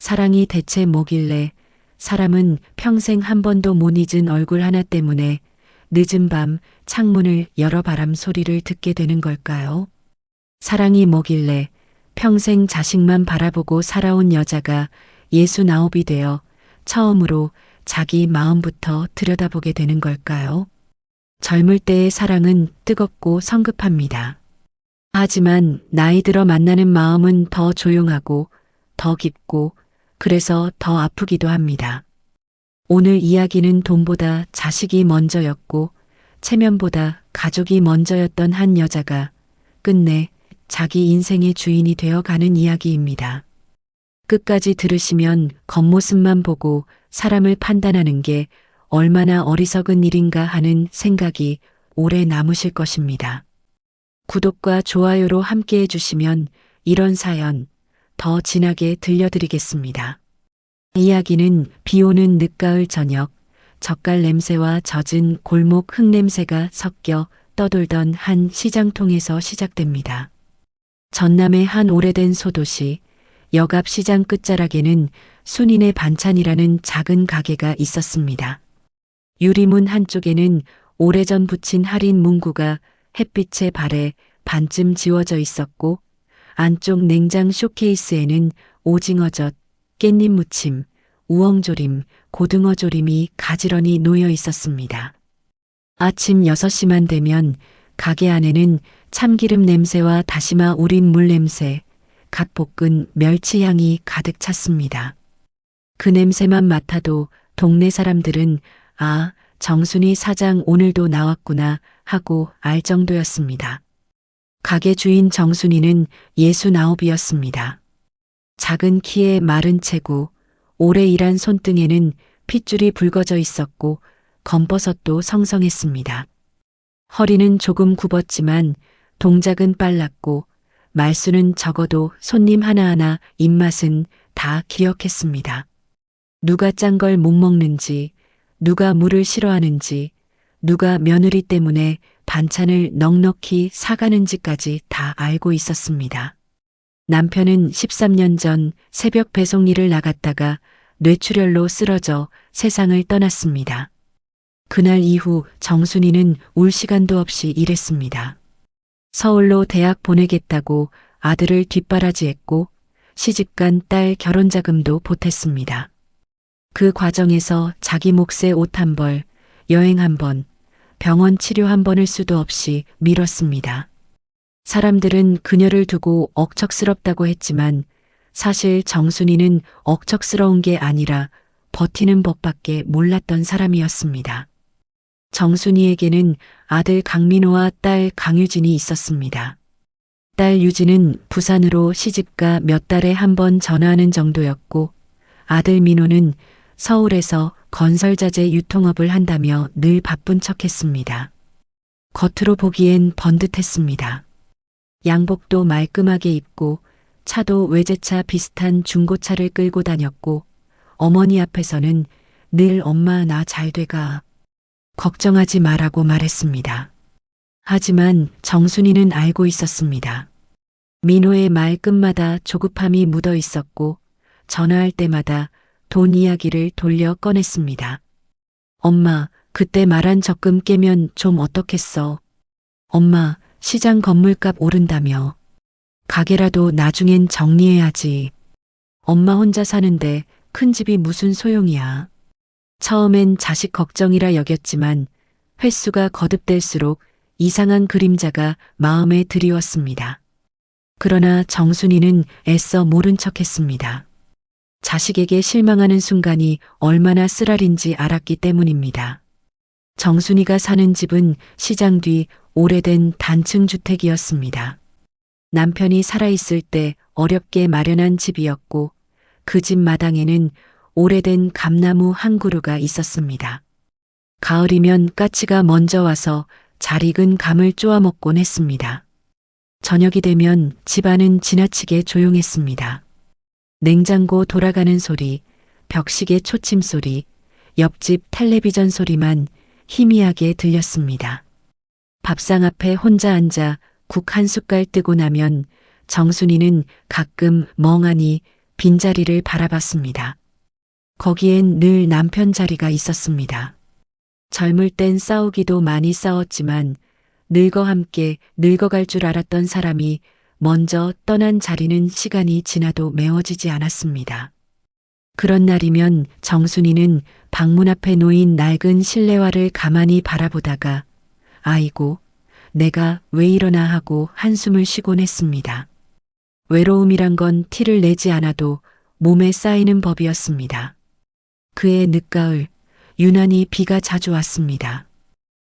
사랑이 대체 뭐길래 사람은 평생 한 번도 못 잊은 얼굴 하나 때문에 늦은 밤 창문을 열어 바람 소리를 듣게 되는 걸까요? 사랑이 뭐길래 평생 자식만 바라보고 살아온 여자가 69이 되어 처음으로 자기 마음부터 들여다보게 되는 걸까요? 젊을 때의 사랑은 뜨겁고 성급합니다. 하지만 나이 들어 만나는 마음은 더 조용하고 더 깊고 그래서 더 아프기도 합니다. 오늘 이야기는 돈보다 자식이 먼저였고 체면보다 가족이 먼저였던 한 여자가 끝내 자기 인생의 주인이 되어 가는 이야기입니다. 끝까지 들으시면 겉모습만 보고 사람을 판단하는 게 얼마나 어리석은 일인가 하는 생각이 오래 남으실 것입니다. 구독과 좋아요로 함께 해주시면 이런 사연 더 진하게 들려드리겠습니다. 이야기는 비오는 늦가을 저녁, 젓갈 냄새와 젖은 골목 흙냄새가 섞여 떠돌던 한 시장통에서 시작됩니다. 전남의 한 오래된 소도시, 역앞 시장 끝자락에는 순인의 반찬이라는 작은 가게가 있었습니다. 유리문 한쪽에는 오래전 붙인 할인 문구가 햇빛에 발에 반쯤 지워져 있었고 안쪽 냉장 쇼케이스에는 오징어젓, 깻잎 무침, 우엉조림, 고등어조림이 가지런히 놓여 있었습니다. 아침 6시만 되면 가게 안에는 참기름 냄새와 다시마 우린 물 냄새, 갓 볶은 멸치 향이 가득 찼습니다. 그 냄새만 맡아도 동네 사람들은 아, 정순이 사장 오늘도 나왔구나 하고 알 정도였습니다. 가게 주인 정순이는 69이었습니다. 작은 키에 마른 체구, 오래 일한 손등에는 핏줄이 붉어져 있었고 검버섯도 성성했습니다. 허리는 조금 굽었지만 동작은 빨랐고 말수는 적어도 손님 하나하나 입맛은 다 기억했습니다. 누가 짠 걸 못 먹는지, 누가 물을 싫어하는지, 누가 며느리 때문에 반찬을 넉넉히 사가는지까지 다 알고 있었습니다. 남편은 13년 전 새벽 배송 일을 나갔다가 뇌출혈로 쓰러져 세상을 떠났습니다. 그날 이후 정순이는 울 시간도 없이 일했습니다. 서울로 대학 보내겠다고 아들을 뒷바라지했고 시집간 딸 결혼 자금도 보탰습니다. 그 과정에서 자기 몫의 옷 한 벌, 여행 한 번, 병원 치료 한 번을 수도 없이 미뤘습니다. 사람들은 그녀를 두고 억척스럽다고 했지만 사실 정순이는 억척스러운 게 아니라 버티는 법밖에 몰랐던 사람이었습니다. 정순이에게는 아들 강민호와 딸 강유진이 있었습니다. 딸 유진은 부산으로 시집가 몇 달에 한 번 전화하는 정도였고 아들 민호는 서울에서 건설자재 유통업을 한다며 늘 바쁜 척했습니다. 겉으로 보기엔 번듯했습니다. 양복도 말끔하게 입고 차도 외제차 비슷한 중고차를 끌고 다녔고 어머니 앞에서는 늘 엄마 나 잘 돼가. 걱정하지 마라고 말했습니다. 하지만 정순이는 알고 있었습니다. 민호의 말 끝마다 조급함이 묻어 있었고 전화할 때마다 돈 이야기를 돌려 꺼냈습니다. 엄마, 그때 말한 적금 깨면 좀 어떻겠어? 엄마, 시장 건물값 오른다며. 가게라도 나중엔 정리해야지. 엄마 혼자 사는데 큰 집이 무슨 소용이야. 처음엔 자식 걱정이라 여겼지만 횟수가 거듭될수록 이상한 그림자가 마음에 드리웠습니다. 그러나 정순이는 애써 모른 척했습니다. 자식에게 실망하는 순간이 얼마나 쓰라린지 알았기 때문입니다. 정순이가 사는 집은 시장 뒤 오래된 단층 주택이었습니다. 남편이 살아있을 때 어렵게 마련한 집이었고 그 집 마당에는 오래된 감나무 한 그루가 있었습니다. 가을이면 까치가 먼저 와서 잘 익은 감을 쪼아먹곤 했습니다. 저녁이 되면 집안은 지나치게 조용했습니다. 냉장고 돌아가는 소리, 벽시계 초침 소리, 옆집 텔레비전 소리만 희미하게 들렸습니다. 밥상 앞에 혼자 앉아 국 한 숟갈 뜨고 나면 정순이는 가끔 멍하니 빈자리를 바라봤습니다. 거기엔 늘 남편 자리가 있었습니다. 젊을 땐 싸우기도 많이 싸웠지만 늙어 함께 늙어갈 줄 알았던 사람이 먼저 떠난 자리는 시간이 지나도 메워지지 않았습니다. 그런 날이면 정순이는 방문 앞에 놓인 낡은 실내화를 가만히 바라보다가 아이고, 내가 왜 이러나 하고 한숨을 쉬곤 했습니다. 외로움이란 건 티를 내지 않아도 몸에 쌓이는 법이었습니다. 그해 늦가을, 유난히 비가 자주 왔습니다.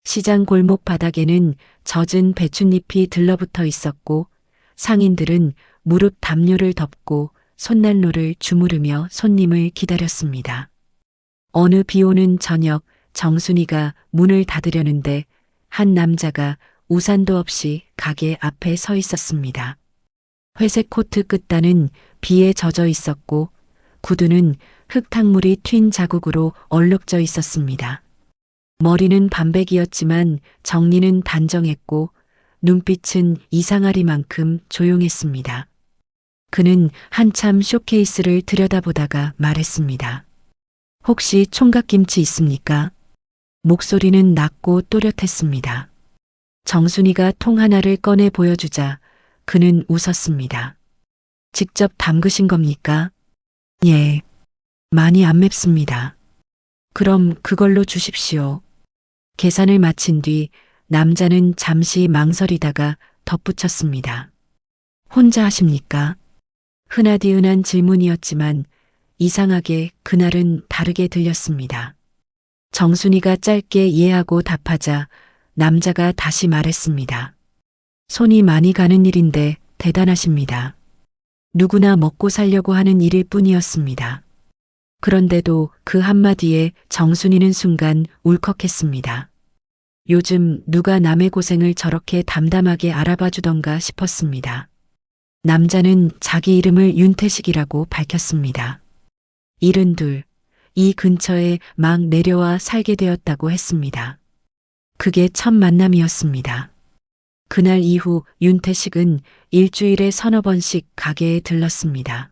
시장 골목 바닥에는 젖은 배춧잎이 들러붙어 있었고 상인들은 무릎 담요를 덮고 손난로를 주무르며 손님을 기다렸습니다. 어느 비 오는 저녁 정순이가 문을 닫으려는데 한 남자가 우산도 없이 가게 앞에 서 있었습니다. 회색 코트 끝단은 비에 젖어 있었고 구두는 흙탕물이 튄 자국으로 얼룩져 있었습니다. 머리는 반백이었지만 정리는 단정했고 눈빛은 이상하리만큼 조용했습니다. 그는 한참 쇼케이스를 들여다보다가 말했습니다. 혹시 총각김치 있습니까? 목소리는 낮고 또렷했습니다. 정순이가 통 하나를 꺼내 보여주자 그는 웃었습니다. 직접 담그신 겁니까? 예. 많이 안 맵습니다. 그럼 그걸로 주십시오. 계산을 마친 뒤 남자는 잠시 망설이다가 덧붙였습니다. 혼자 하십니까? 흔하디흔한 질문이었지만 이상하게 그날은 다르게 들렸습니다. 정순이가 짧게 예하고 답하자 남자가 다시 말했습니다. 손이 많이 가는 일인데 대단하십니다. 누구나 먹고 살려고 하는 일일 뿐이었습니다. 그런데도 그 한마디에 정순이는 순간 울컥했습니다. 요즘 누가 남의 고생을 저렇게 담담하게 알아봐 주던가 싶었습니다. 남자는 자기 이름을 윤태식이라고 밝혔습니다. 72, 이 근처에 막 내려와 살게 되었다고 했습니다. 그게 첫 만남이었습니다. 그날 이후 윤태식은 일주일에 서너 번씩 가게에 들렀습니다.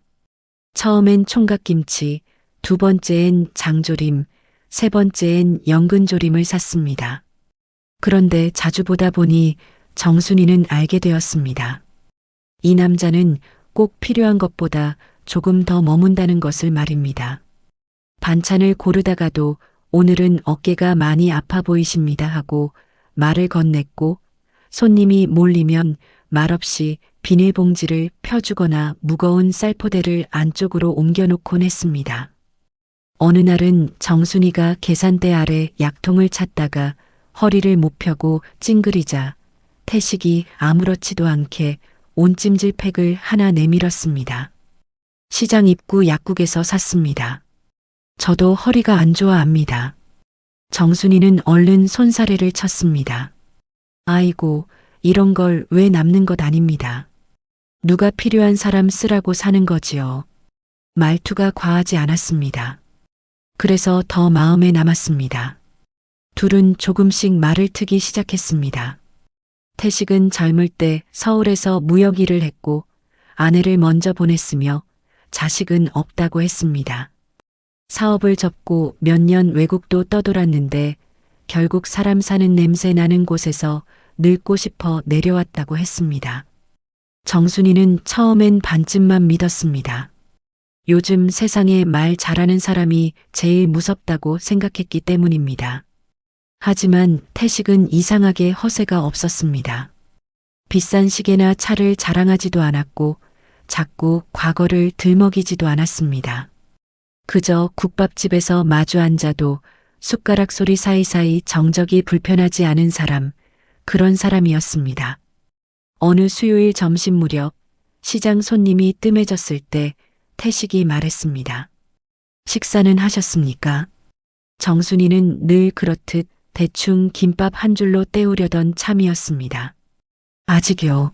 처음엔 총각김치, 두 번째엔 장조림, 세 번째엔 연근조림을 샀습니다. 그런데 자주 보다 보니 정순이는 알게 되었습니다. 이 남자는 꼭 필요한 것보다 조금 더 머문다는 것을 말입니다. 반찬을 고르다가도 오늘은 어깨가 많이 아파 보이십니다 하고 말을 건넸고 손님이 몰리면 말없이 비닐봉지를 펴주거나 무거운 쌀포대를 안쪽으로 옮겨놓곤 했습니다. 어느 날은 정순이가 계산대 아래 약통을 찾다가 허리를 못 펴고 찡그리자 태식이 아무렇지도 않게 온찜질 팩을 하나 내밀었습니다. 시장 입구 약국에서 샀습니다. 저도 허리가 안 좋아 압니다. 정순이는 얼른 손사래를 쳤습니다. 아이고, 이런 걸 왜 남는 것 아닙니다. 누가 필요한 사람 쓰라고 사는 거지요. 말투가 과하지 않았습니다. 그래서 더 마음에 남았습니다. 둘은 조금씩 말을 트기 시작했습니다. 태식은 젊을 때 서울에서 무역 일을 했고 아내를 먼저 보냈으며 자식은 없다고 했습니다. 사업을 접고 몇 년 외국도 떠돌았는데 결국 사람 사는 냄새 나는 곳에서 늙고 싶어 내려왔다고 했습니다. 정순이는 처음엔 반쯤만 믿었습니다. 요즘 세상에 말 잘하는 사람이 제일 무섭다고 생각했기 때문입니다. 하지만 태식은 이상하게 허세가 없었습니다. 비싼 시계나 차를 자랑하지도 않았고 자꾸 과거를 들먹이지도 않았습니다. 그저 국밥집에서 마주 앉아도 숟가락 소리 사이사이 정적이 불편하지 않은 사람, 그런 사람이었습니다. 어느 수요일 점심 무렵 시장 손님이 뜸해졌을 때 태식이 말했습니다. 식사는 하셨습니까? 정순이는 늘 그렇듯 대충 김밥 한 줄로 때우려던 참이었습니다. 아직요.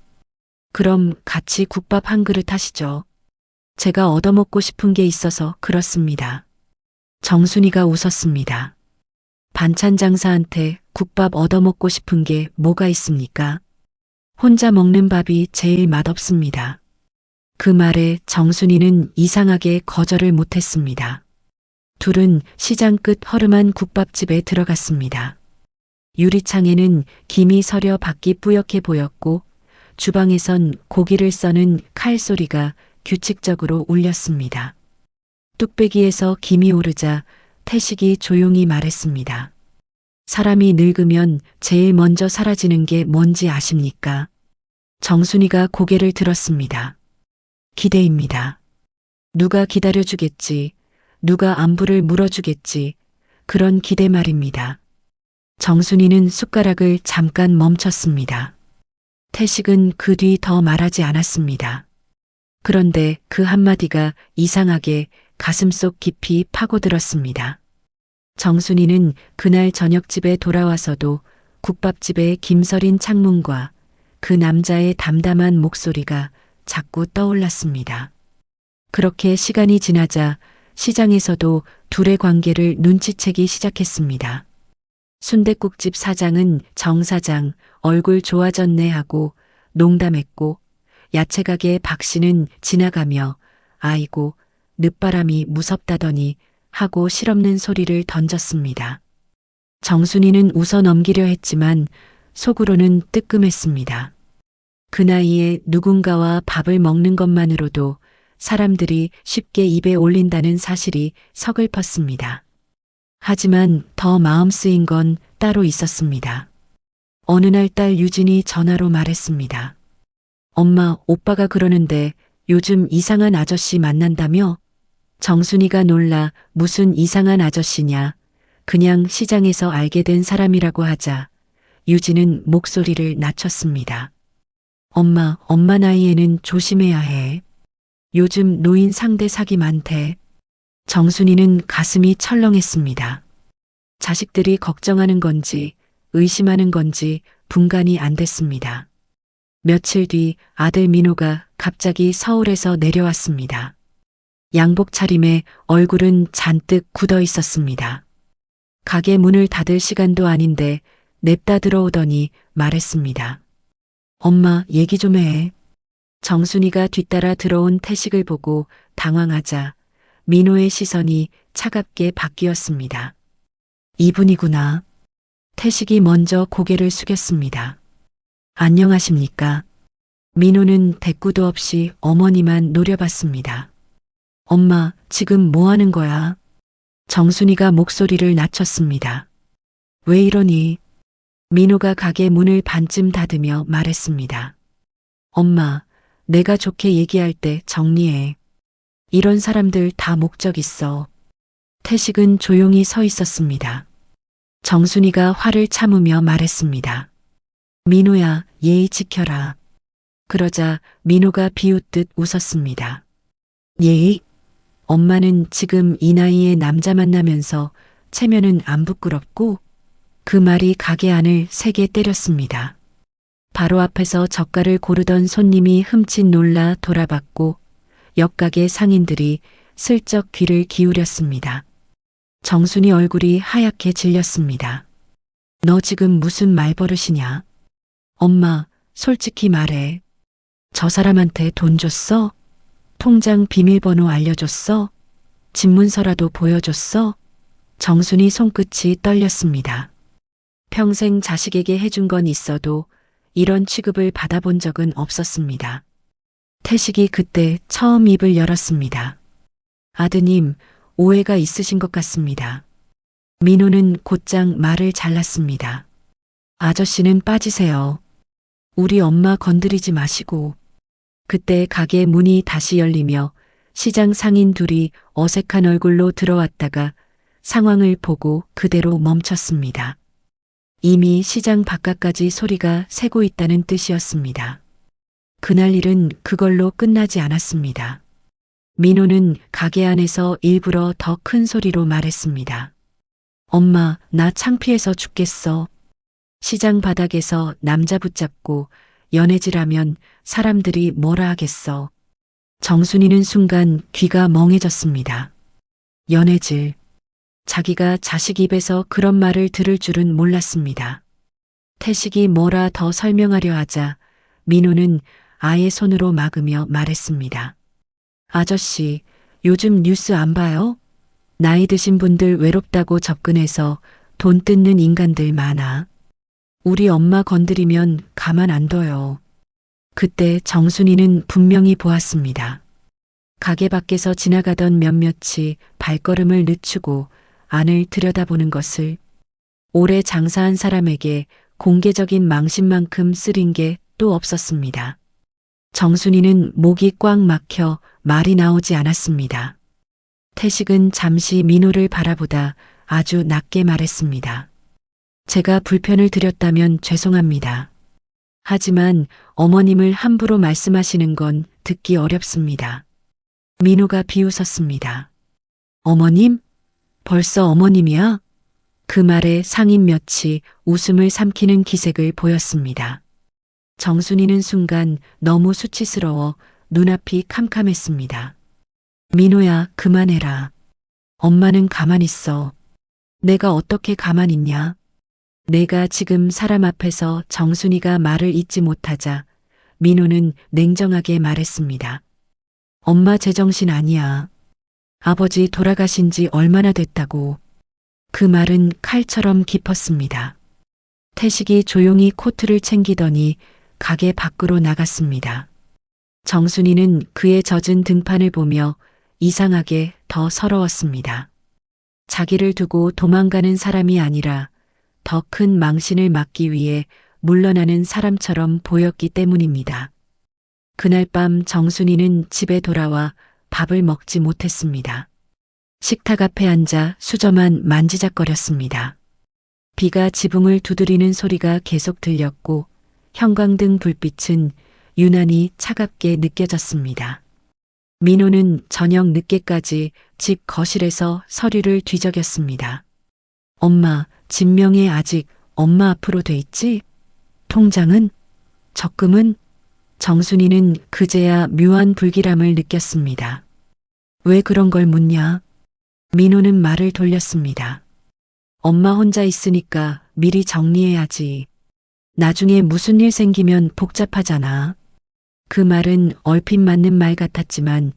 그럼 같이 국밥 한 그릇 하시죠. 제가 얻어먹고 싶은 게 있어서 그렇습니다. 정순이가 웃었습니다. 반찬 장사한테 국밥 얻어먹고 싶은 게 뭐가 있습니까? 혼자 먹는 밥이 제일 맛없습니다. 그 말에 정순이는 이상하게 거절을 못했습니다. 둘은 시장 끝 허름한 국밥집에 들어갔습니다. 유리창에는 김이 서려 밖이 뿌옇게 보였고 주방에선 고기를 써는 칼 소리가 규칙적으로 울렸습니다. 뚝배기에서 김이 오르자 태식이 조용히 말했습니다. 사람이 늙으면 제일 먼저 사라지는 게 뭔지 아십니까? 정순이가 고개를 들었습니다. 기대입니다. 누가 기다려주겠지, 누가 안부를 물어주겠지, 그런 기대 말입니다. 정순이는 숟가락을 잠깐 멈췄습니다. 태식은 그 뒤 더 말하지 않았습니다. 그런데 그 한마디가 이상하게 가슴속 깊이 파고들었습니다. 정순이는 그날 저녁집에 돌아와서도 국밥집의 김서린 창문과 그 남자의 담담한 목소리가 자꾸 떠올랐습니다. 그렇게 시간이 지나자 시장에서도 둘의 관계를 눈치채기 시작했습니다. 순댓국집 사장은 정 사장 얼굴 좋아졌네 하고 농담했고 야채가게 박 씨는 지나가며 아이고 늦바람이 무섭다더니 하고 실없는 소리를 던졌습니다. 정순이는 웃어 넘기려 했지만 속으로는 뜨끔했습니다. 그 나이에 누군가와 밥을 먹는 것만으로도 사람들이 쉽게 입에 올린다는 사실이 서글펐습니다. 하지만 더 마음 쓰인 건 따로 있었습니다. 어느 날 딸 유진이 전화로 말했습니다. 엄마, 오빠가 그러는데 요즘 이상한 아저씨 만난다며? 정순이가 놀라 무슨 이상한 아저씨냐. 그냥 시장에서 알게 된 사람이라고 하자 유진은 목소리를 낮췄습니다. 엄마 나이에는 조심해야 해. 요즘 노인 상대 사기 많대. 정순이는 가슴이 철렁했습니다. 자식들이 걱정하는 건지 의심하는 건지 분간이 안 됐습니다. 며칠 뒤 아들 민호가 갑자기 서울에서 내려왔습니다. 양복 차림에 얼굴은 잔뜩 굳어 있었습니다. 가게 문을 닫을 시간도 아닌데 냅다 들어오더니 말했습니다. 엄마, 얘기 좀 해. 정순이가 뒤따라 들어온 태식을 보고 당황하자 민호의 시선이 차갑게 바뀌었습니다. 이분이구나. 태식이 먼저 고개를 숙였습니다. 안녕하십니까. 민호는 대꾸도 없이 어머니만 노려봤습니다. 엄마, 지금 뭐 하는 거야? 정순이가 목소리를 낮췄습니다. 왜 이러니? 민호가 가게 문을 반쯤 닫으며 말했습니다. 엄마, 내가 좋게 얘기할 때 정리해. 이런 사람들 다 목적 있어. 태식은 조용히 서 있었습니다. 정순이가 화를 참으며 말했습니다. 민호야, 예의 지켜라. 그러자 민호가 비웃듯 웃었습니다. 예의? 엄마는 지금 이 나이에 남자 만나면서 체면은 안 부끄럽고? 그 말이 가게 안을 세게 때렸습니다. 바로 앞에서 젓갈을 고르던 손님이 흠칫 놀라 돌아봤고 옆가게 상인들이 슬쩍 귀를 기울였습니다. 정순이 얼굴이 하얗게 질렸습니다. 너 지금 무슨 말버릇이냐? 엄마, 솔직히 말해. 저 사람한테 돈 줬어? 통장 비밀번호 알려줬어? 집문서라도 보여줬어? 정순이 손끝이 떨렸습니다. 평생 자식에게 해준 건 있어도 이런 취급을 받아본 적은 없었습니다. 태식이 그때 처음 입을 열었습니다. 아드님, 오해가 있으신 것 같습니다. 민호는 곧장 말을 잘랐습니다. 아저씨는 빠지세요. 우리 엄마 건드리지 마시고. 그때 가게 문이 다시 열리며 시장 상인 둘이 어색한 얼굴로 들어왔다가 상황을 보고 그대로 멈췄습니다. 이미 시장 바깥까지 소리가 새고 있다는 뜻이었습니다. 그날 일은 그걸로 끝나지 않았습니다. 민호는 가게 안에서 일부러 더 큰 소리로 말했습니다. 엄마, 나 창피해서 죽겠어. 시장 바닥에서 남자 붙잡고 연애질하면 사람들이 뭐라 하겠어. 정순이는 순간 귀가 멍해졌습니다. 연애질. 자기가 자식 입에서 그런 말을 들을 줄은 몰랐습니다. 태식이 뭐라 더 설명하려 하자 민호는 아예 손으로 막으며 말했습니다. 아저씨, 요즘 뉴스 안 봐요? 나이 드신 분들 외롭다고 접근해서 돈 뜯는 인간들 많아. 우리 엄마 건드리면 가만 안 둬요. 그때 정순이는 분명히 보았습니다. 가게 밖에서 지나가던 몇몇이 발걸음을 늦추고 안을 들여다보는 것을. 오래 장사한 사람에게 공개적인 망신만큼 쓰린 게 또 없었습니다. 정순이는 목이 꽉 막혀 말이 나오지 않았습니다. 태식은 잠시 민호를 바라보다 아주 낮게 말했습니다. 제가 불편을 드렸다면 죄송합니다. 하지만 어머님을 함부로 말씀하시는 건 듣기 어렵습니다. 민호가 비웃었습니다. 어머님? 벌써 어머님이야? 그 말에 상인 몇이 웃음을 삼키는 기색을 보였습니다. 정순이는 순간 너무 수치스러워 눈앞이 캄캄했습니다. 민호야, 그만해라. 엄마는 가만히 있어. 내가 어떻게 가만히 있냐? 내가 지금 사람 앞에서 정순이가 말을 잇지 못하자 민호는 냉정하게 말했습니다. 엄마 제정신 아니야. 아버지 돌아가신 지 얼마나 됐다고. 그 말은 칼처럼 깊었습니다. 태식이 조용히 코트를 챙기더니 가게 밖으로 나갔습니다. 정순이는 그의 젖은 등판을 보며 이상하게 더 서러웠습니다. 자기를 두고 도망가는 사람이 아니라 더 큰 망신을 막기 위해 물러나는 사람처럼 보였기 때문입니다. 그날 밤 정순이는 집에 돌아와 밥을 먹지 못했습니다. 식탁 앞에 앉아 수저만 만지작거렸습니다. 비가 지붕을 두드리는 소리가 계속 들렸고 형광등 불빛은 유난히 차갑게 느껴졌습니다. 민호는 저녁 늦게까지 집 거실에서 서류를 뒤적였습니다. 엄마, 진명에 아직 엄마 앞으로 돼 있지? 통장은? 적금은? 정순이는 그제야 묘한 불길함을 느꼈습니다. 왜 그런 걸 묻냐? 민호는 말을 돌렸습니다. 엄마 혼자 있으니까 미리 정리해야지. 나중에 무슨 일 생기면 복잡하잖아. 그 말은 얼핏 맞는 말 같았지만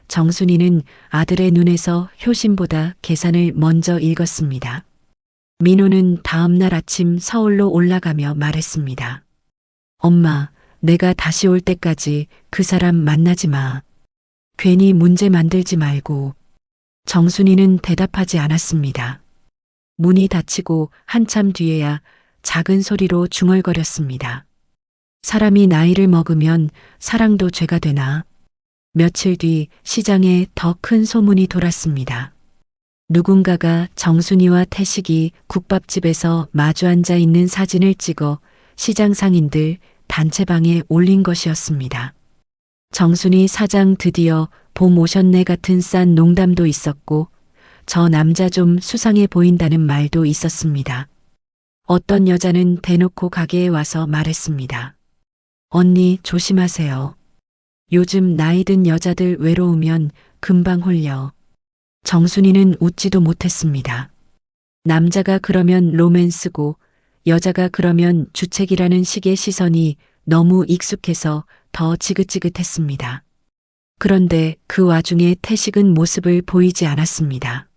정순이는 아들의 눈에서 효심보다 계산을 먼저 읽었습니다. 민호는 다음 날 아침 서울로 올라가며 말했습니다. 엄마, 내가 다시 올 때까지 그 사람 만나지 마. 괜히 문제 만들지 말고. 정순이는 대답하지 않았습니다. 문이 닫히고 한참 뒤에야 작은 소리로 중얼거렸습니다. 사람이 나이를 먹으면 사랑도 죄가 되나? 며칠 뒤 시장에 더 큰 소문이 돌았습니다. 누군가가 정순이와 태식이 국밥집에서 마주 앉아 있는 사진을 찍어 시장 상인들 단체방에 올린 것이었습니다. 정순이 사장 드디어 봄 오셨네 같은 싼 농담도 있었고 저 남자 좀 수상해 보인다는 말도 있었습니다. 어떤 여자는 대놓고 가게에 와서 말했습니다. 언니 조심하세요. 요즘 나이 든 여자들 외로우면 금방 홀려. 정순이는 웃지도 못했습니다. 남자가 그러면 로맨스고 여자가 그러면 주책이라는 식의 시선이 너무 익숙해서 더 지긋지긋했습니다. 그런데 그 와중에 태식은 모습을 보이지 않았습니다.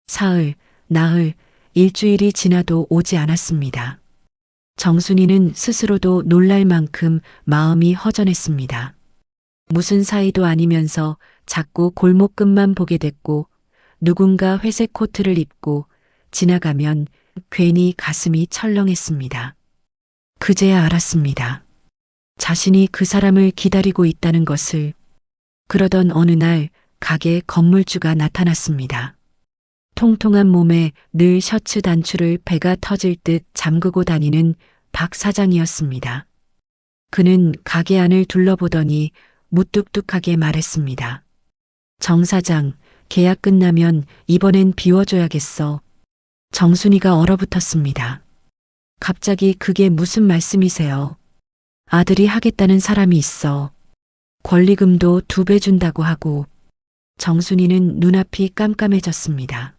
사흘, 나흘, 일주일이 지나도 오지 않았습니다. 정순이는 스스로도 놀랄 만큼 마음이 허전했습니다. 무슨 사이도 아니면서 자꾸 골목 끝만 보게 됐고 누군가 회색 코트를 입고 지나가면 괜히 가슴이 철렁했습니다. 그제야 알았습니다. 자신이 그 사람을 기다리고 있다는 것을. 그러던 어느 날 가게 건물주가 나타났습니다. 통통한 몸에 늘 셔츠 단추를 배가 터질 듯 잠그고 다니는 박 사장이었습니다. 그는 가게 안을 둘러보더니 무뚝뚝하게 말했습니다. 정 사장, 계약 끝나면 이번엔 비워줘야겠어. 정순이가 얼어붙었습니다. 갑자기 그게 무슨 말씀이세요? 아들이 하겠다는 사람이 있어. 권리금도 2배 준다고 하고. 정순이는 눈앞이 깜깜해졌습니다.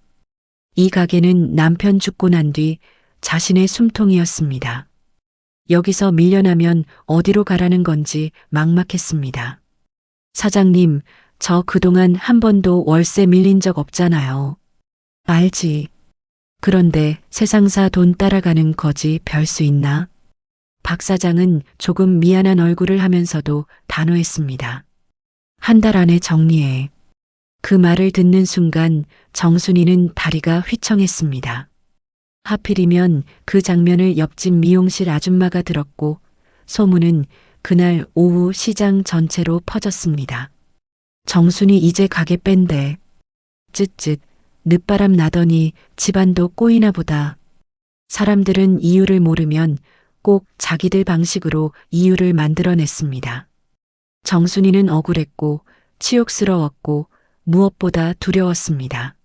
이 가게는 남편 죽고 난 뒤 자신의 숨통이었습니다. 여기서 밀려나면 어디로 가라는 건지 막막했습니다. 사장님, 저 그동안 한 번도 월세 밀린 적 없잖아요. 알지. 그런데 세상사 돈 따라가는 거지 별 수 있나? 박 사장은 조금 미안한 얼굴을 하면서도 단호했습니다. 한 달 안에 정리해. 그 말을 듣는 순간 정순이는 다리가 휘청했습니다. 하필이면 그 장면을 옆집 미용실 아줌마가 들었고 소문은 그날 오후 시장 전체로 퍼졌습니다. 정순이 이제 가게 뺀대. 쯧쯧, 늦바람 나더니 집안도 꼬이나 보다. 사람들은 이유를 모르면 꼭 자기들 방식으로 이유를 만들어냈습니다. 정순이는 억울했고 치욕스러웠고 무엇보다 두려웠습니다.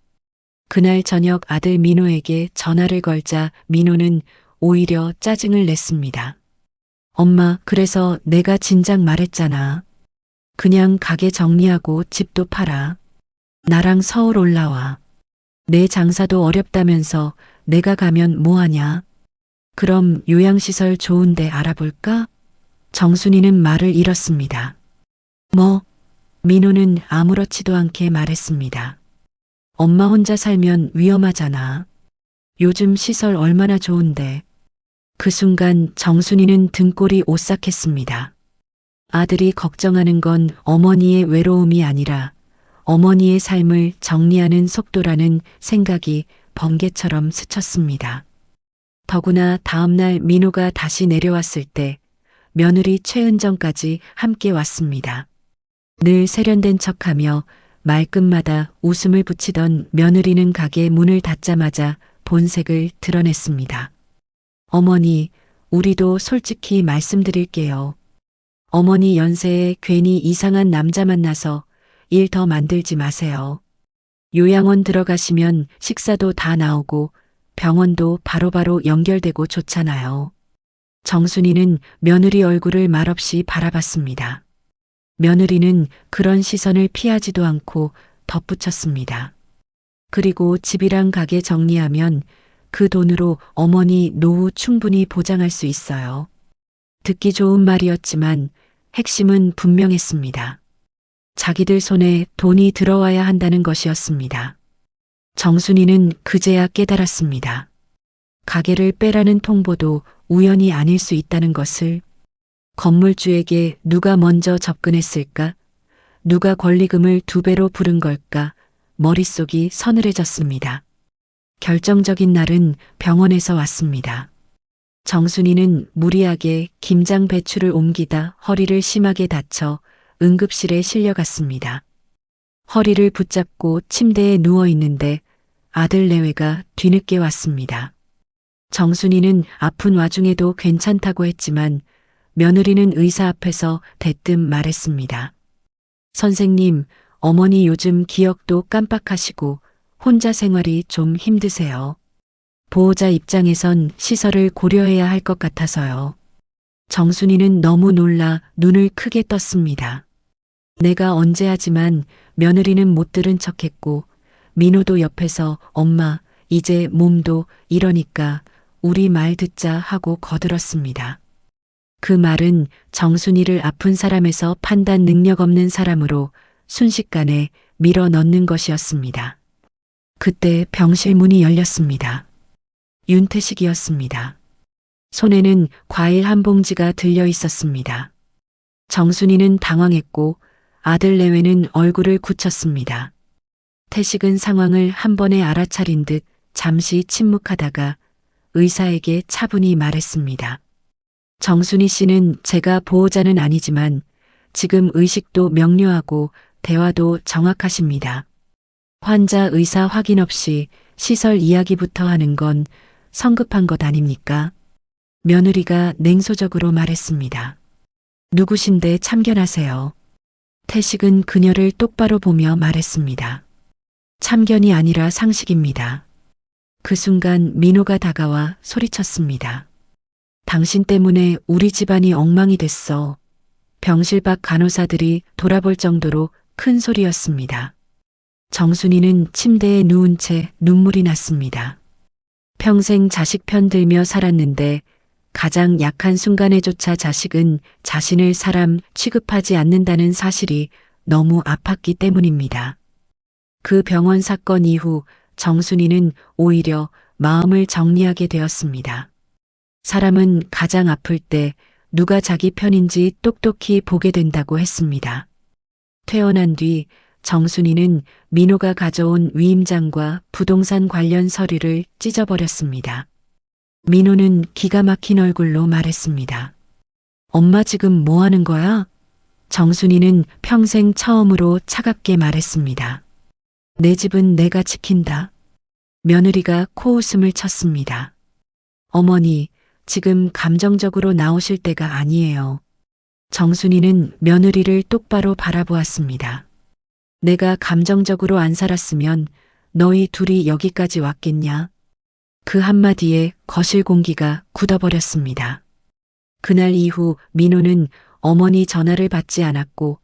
그날 저녁 아들 민호에게 전화를 걸자 민호는 오히려 짜증을 냈습니다. 엄마, 그래서 내가 진작 말했잖아. 그냥 가게 정리하고 집도 팔아. 나랑 서울 올라와. 내 장사도 어렵다면서 내가 가면 뭐하냐? 그럼 요양시설 좋은데 알아볼까? 정순이는 말을 잃었습니다. 뭐? 민호는 아무렇지도 않게 말했습니다. 엄마 혼자 살면 위험하잖아. 요즘 시설 얼마나 좋은데. 그 순간 정순이는 등골이 오싹했습니다. 아들이 걱정하는 건 어머니의 외로움이 아니라 어머니의 삶을 정리하는 속도라는 생각이 번개처럼 스쳤습니다. 더구나 다음날 민호가 다시 내려왔을 때 며느리 최은정까지 함께 왔습니다. 늘 세련된 척하며 말끝마다 웃음을 붙이던 며느리는 가게 문을 닫자마자 본색을 드러냈습니다. 어머니, 우리도 솔직히 말씀드릴게요. 어머니 연세에 괜히 이상한 남자 만나서 일 더 만들지 마세요. 요양원 들어가시면 식사도 다 나오고 병원도 바로바로 연결되고 좋잖아요. 정순이는 며느리 얼굴을 말없이 바라봤습니다. 며느리는 그런 시선을 피하지도 않고 덧붙였습니다. 그리고 집이랑 가게 정리하면 그 돈으로 어머니 노후 충분히 보장할 수 있어요. 듣기 좋은 말이었지만 핵심은 분명했습니다. 자기들 손에 돈이 들어와야 한다는 것이었습니다. 정순이는 그제야 깨달았습니다. 가게를 빼라는 통보도 우연이 아닐 수 있다는 것을. 건물주에게 누가 먼저 접근했을까? 누가 권리금을 2배로 부른 걸까? 머릿속이 서늘해졌습니다. 결정적인 날은 병원에서 왔습니다. 정순이는 무리하게 김장 배추를 옮기다 허리를 심하게 다쳐 응급실에 실려갔습니다. 허리를 붙잡고 침대에 누워 있는데 아들 내외가 뒤늦게 왔습니다. 정순이는 아픈 와중에도 괜찮다고 했지만 며느리는 의사 앞에서 대뜸 말했습니다. 선생님, 어머니 요즘 기억도 깜빡하시고 혼자 생활이 좀 힘드세요. 보호자 입장에선 시설을 고려해야 할 것 같아서요. 정순이는 너무 놀라 눈을 크게 떴습니다. 내가 언제 하지만 며느리는 못 들은 척했고 민호도 옆에서 엄마, 이제 몸도 이러니까 우리 말 듣자 하고 거들었습니다. 그 말은 정순이를 아픈 사람에서 판단 능력 없는 사람으로 순식간에 밀어 넣는 것이었습니다. 그때 병실 문이 열렸습니다. 윤태식이었습니다. 손에는 과일 한 봉지가 들려 있었습니다. 정순이는 당황했고 아들 내외는 얼굴을 굳혔습니다. 태식은 상황을 한 번에 알아차린 듯 잠시 침묵하다가 의사에게 차분히 말했습니다. 정순이 씨는 제가 보호자는 아니지만 지금 의식도 명료하고 대화도 정확하십니다. 환자 의사 확인 없이 시설 이야기부터 하는 건 성급한 것 아닙니까? 며느리가 냉소적으로 말했습니다. 누구신데 참견하세요. 태식은 그녀를 똑바로 보며 말했습니다. 참견이 아니라 상식입니다. 그 순간 민호가 다가와 소리쳤습니다. 당신 때문에 우리 집안이 엉망이 됐어. 병실 밖 간호사들이 돌아볼 정도로 큰 소리였습니다. 정순이는 침대에 누운 채 눈물이 났습니다. 평생 자식 편 들며 살았는데 가장 약한 순간에조차 자식은 자신을 사람 취급하지 않는다는 사실이 너무 아팠기 때문입니다. 그 병원 사건 이후 정순이는 오히려 마음을 정리하게 되었습니다. 사람은 가장 아플 때 누가 자기 편인지 똑똑히 보게 된다고 했습니다. 퇴원한 뒤 정순이는 민호가 가져온 위임장과 부동산 관련 서류를 찢어버렸습니다. 민호는 기가 막힌 얼굴로 말했습니다. 엄마 지금 뭐 하는 거야? 정순이는 평생 처음으로 차갑게 말했습니다. 내 집은 내가 지킨다. 며느리가 코웃음을 쳤습니다. 어머니, 지금 감정적으로 나오실 때가 아니에요. 정순이는 며느리를 똑바로 바라보았습니다. 내가 감정적으로 안 살았으면 너희 둘이 여기까지 왔겠냐? 그 한마디에 거실 공기가 굳어버렸습니다. 그날 이후 민호는 어머니 전화를 받지 않았고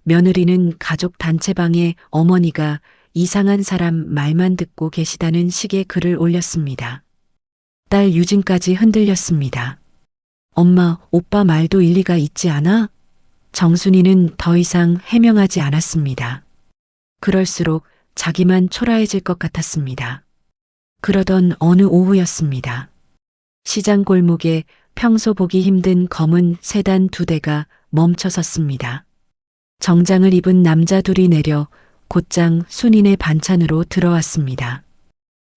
며느리는 가족 단체방에 어머니가 이상한 사람 말만 듣고 계시다는 식의 글을 올렸습니다. 딸 유진까지 흔들렸습니다. 엄마, 오빠 말도 일리가 있지 않아? 정순이는 더 이상 해명하지 않았습니다. 그럴수록 자기만 초라해질 것 같았습니다. 그러던 어느 오후였습니다. 시장 골목에 평소 보기 힘든 검은 세단 2대가 멈춰 섰습니다. 정장을 입은 남자 둘이 내려 곧장 순인의 반찬으로 들어왔습니다.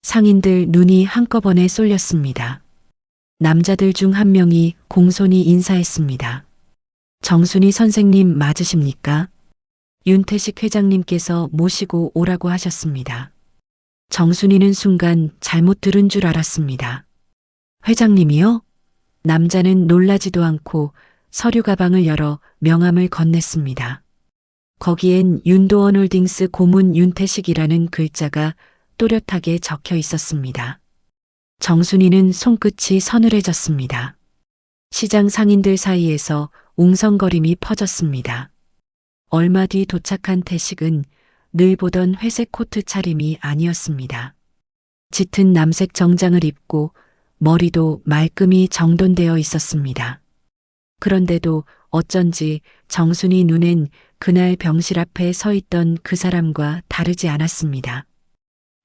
상인들 눈이 한꺼번에 쏠렸습니다. 남자들 중 한 명이 공손히 인사했습니다. 정순이 선생님 맞으십니까? 윤태식 회장님께서 모시고 오라고 하셨습니다. 정순이는 순간 잘못 들은 줄 알았습니다. 회장님이요? 남자는 놀라지도 않고 서류 가방을 열어 명함을 건넸습니다. 거기엔 윤도원홀딩스 고문 윤태식이라는 글자가 또렷하게 적혀 있었습니다. 정순이는 손끝이 서늘해졌습니다. 시장 상인들 사이에서 웅성거림이 퍼졌습니다. 얼마 뒤 도착한 태식은 늘 보던 회색 코트 차림이 아니었습니다. 짙은 남색 정장을 입고 머리도 말끔히 정돈되어 있었습니다. 그런데도 어쩐지 정순이 눈엔 그날 병실 앞에 서 있던 그 사람과 다르지 않았습니다.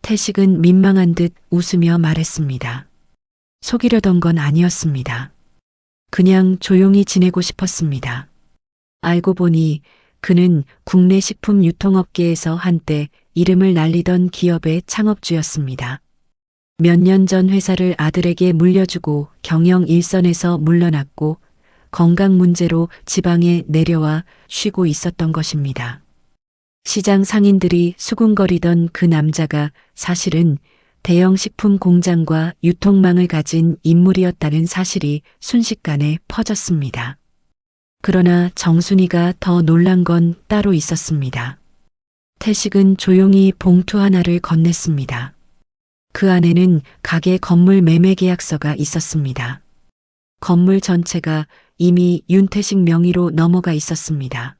태식은 민망한 듯 웃으며 말했습니다. 속이려던 건 아니었습니다. 그냥 조용히 지내고 싶었습니다. 알고 보니 그는 국내 식품 유통업계에서 한때 이름을 날리던 기업의 창업주였습니다. 몇 년 전 회사를 아들에게 물려주고 경영 일선에서 물러났고 건강 문제로 지방에 내려와 쉬고 있었던 것입니다. 시장 상인들이 수군거리던 그 남자가 사실은 대형 식품 공장과 유통망을 가진 인물이었다는 사실이 순식간에 퍼졌습니다. 그러나 정순이가 더 놀란 건 따로 있었습니다. 태식은 조용히 봉투 하나를 건넸습니다. 그 안에는 가게 건물 매매 계약서가 있었습니다. 건물 전체가 이미 윤태식 명의로 넘어가 있었습니다.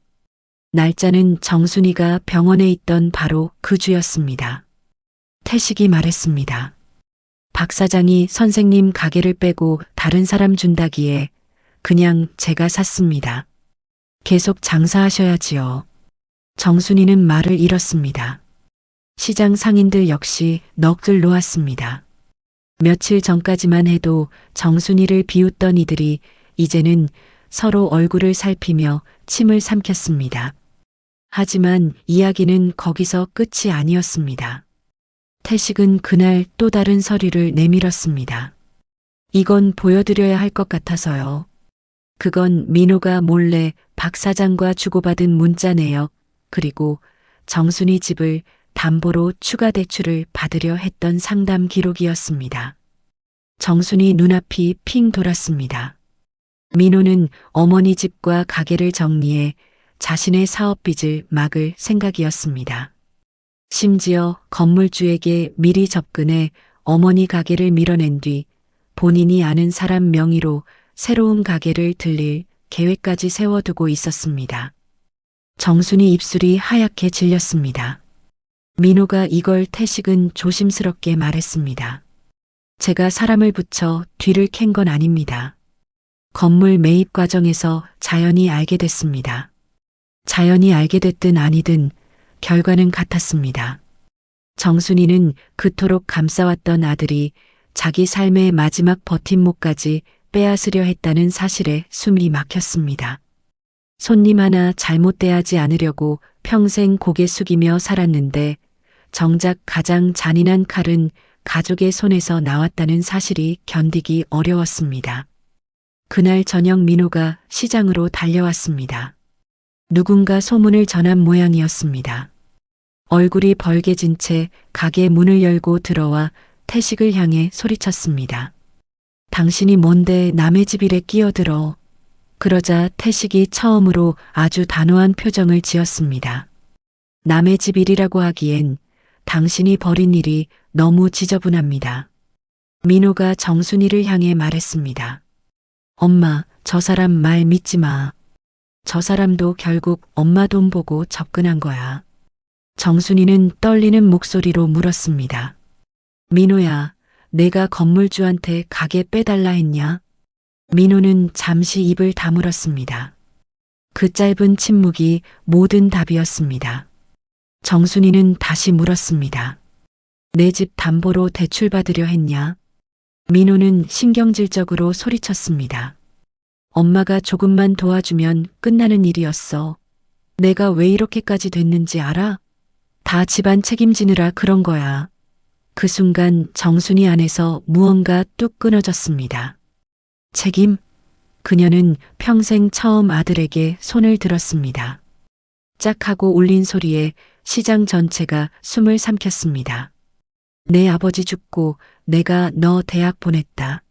날짜는 정순이가 병원에 있던 바로 그 주였습니다. 태식이 말했습니다. 박 사장이 선생님 가게를 빼고 다른 사람 준다기에 그냥 제가 샀습니다. 계속 장사하셔야지요. 정순이는 말을 잃었습니다. 시장 상인들 역시 넋을 놓았습니다. 며칠 전까지만 해도 정순이를 비웃던 이들이 이제는 서로 얼굴을 살피며 침을 삼켰습니다. 하지만 이야기는 거기서 끝이 아니었습니다. 태식은 그날 또 다른 서류를 내밀었습니다. 이건 보여드려야 할 것 같아서요. 그건 민호가 몰래 박 사장과 주고받은 문자 내역, 그리고 정순이 집을 담보로 추가 대출을 받으려 했던 상담 기록이었습니다. 정순이 눈앞이 핑 돌았습니다. 민호는 어머니 집과 가게를 정리해 자신의 사업빚을 막을 생각이었습니다. 심지어 건물주에게 미리 접근해 어머니 가게를 밀어낸 뒤 본인이 아는 사람 명의로 새로운 가게를 들릴 계획까지 세워두고 있었습니다. 정순이 입술이 하얗게 질렸습니다. 민호가 이걸 태식은 조심스럽게 말했습니다. 제가 사람을 붙여 뒤를 캔 건 아닙니다. 건물 매입 과정에서 자연히 알게 됐습니다. 자연히 알게 됐든 아니든 결과는 같았습니다. 정순이는 그토록 감싸왔던 아들이 자기 삶의 마지막 버팀목까지 빼앗으려 했다는 사실에 숨이 막혔습니다. 손님 하나 잘못 대하지 않으려고 평생 고개 숙이며 살았는데 정작 가장 잔인한 칼은 가족의 손에서 나왔다는 사실이 견디기 어려웠습니다. 그날 저녁 민호가 시장으로 달려왔습니다. 누군가 소문을 전한 모양이었습니다. 얼굴이 벌개진 채 가게 문을 열고 들어와 태식을 향해 소리쳤습니다. 당신이 뭔데 남의 집 일에 끼어들어. 그러자 태식이 처음으로 아주 단호한 표정을 지었습니다. 남의 집 일이라고 하기엔 당신이 벌인 일이 너무 지저분합니다. 민호가 정순이를 향해 말했습니다. 엄마, 저 사람 말 믿지 마. 저 사람도 결국 엄마 돈 보고 접근한 거야. 정순이는 떨리는 목소리로 물었습니다. 민호야, 내가 건물주한테 가게 빼달라 했냐? 민호는 잠시 입을 다물었습니다. 그 짧은 침묵이 모든 답이었습니다. 정순이는 다시 물었습니다. 내 집 담보로 대출받으려 했냐? 민호는 신경질적으로 소리쳤습니다. 엄마가 조금만 도와주면 끝나는 일이었어. 내가 왜 이렇게까지 됐는지 알아? 다 집안 책임지느라 그런 거야. 그 순간 정순이 안에서 무언가 뚝 끊어졌습니다. 책임? 그녀는 평생 처음 아들에게 손을 들었습니다. 짝 하고 울린 소리에 시장 전체가 숨을 삼켰습니다. 내 아버지 죽고 내가 너 대학 보냈다.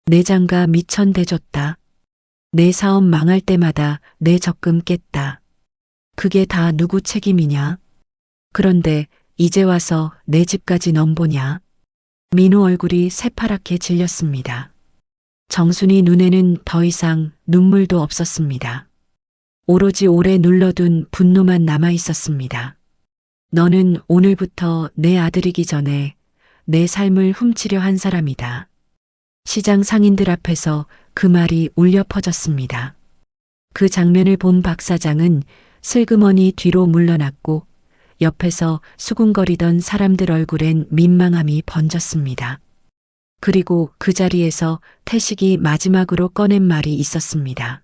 내 장가 미천 대줬다. 내 사업 망할 때마다 내 적금 깼다. 그게 다 누구 책임이냐? 그런데 이제 와서 내 집까지 넘보냐? 민호 얼굴이 새파랗게 질렸습니다. 정순이 눈에는 더 이상 눈물도 없었습니다. 오로지 오래 눌러둔 분노만 남아 있었습니다. 너는 오늘부터 내 아들이기 전에 내 삶을 훔치려 한 사람이다. 시장 상인들 앞에서 그 말이 울려 퍼졌습니다. 그 장면을 본 박 사장은 슬그머니 뒤로 물러났고 옆에서 수군거리던 사람들 얼굴엔 민망함이 번졌습니다. 그리고 그 자리에서 태식이 마지막으로 꺼낸 말이 있었습니다.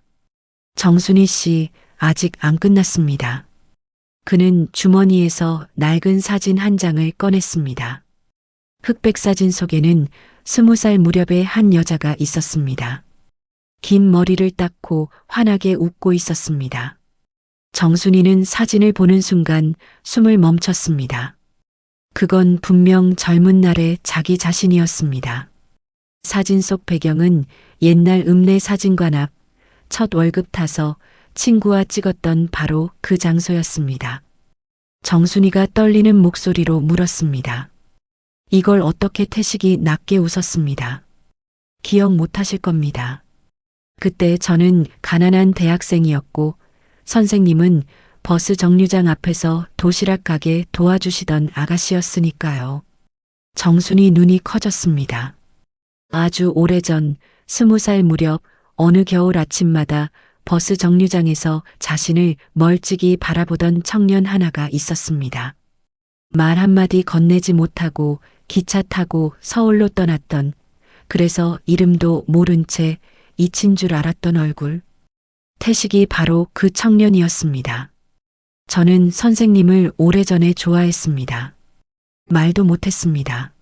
정순이 씨, 아직 안 끝났습니다. 그는 주머니에서 낡은 사진 한 장을 꺼냈습니다. 흑백 사진 속에는 20살 무렵의 한 여자가 있었습니다. 긴 머리를 닦고 환하게 웃고 있었습니다. 정순이는 사진을 보는 순간 숨을 멈췄습니다. 그건 분명 젊은 날의 자기 자신이었습니다. 사진 속 배경은 옛날 읍내 사진관 앞 첫 월급 타서 친구와 찍었던 바로 그 장소였습니다. 정순이가 떨리는 목소리로 물었습니다. 이걸 어떻게 태식이 낮게 웃었습니다. 기억 못하실 겁니다. 그때 저는 가난한 대학생이었고 선생님은 버스 정류장 앞에서 도시락 가게 도와주시던 아가씨였으니까요. 정순이 눈이 커졌습니다. 아주 오래전 20살 무렵 어느 겨울 아침마다 버스 정류장에서 자신을 멀찍이 바라보던 청년 하나가 있었습니다. 말 한마디 건네지 못하고 기차 타고 서울로 떠났던, 그래서 이름도 모른 채 잊힌 줄 알았던 얼굴. 태식이 바로 그 청년이었습니다. 저는 선생님을 오래전에 좋아했습니다. 말도 못했습니다.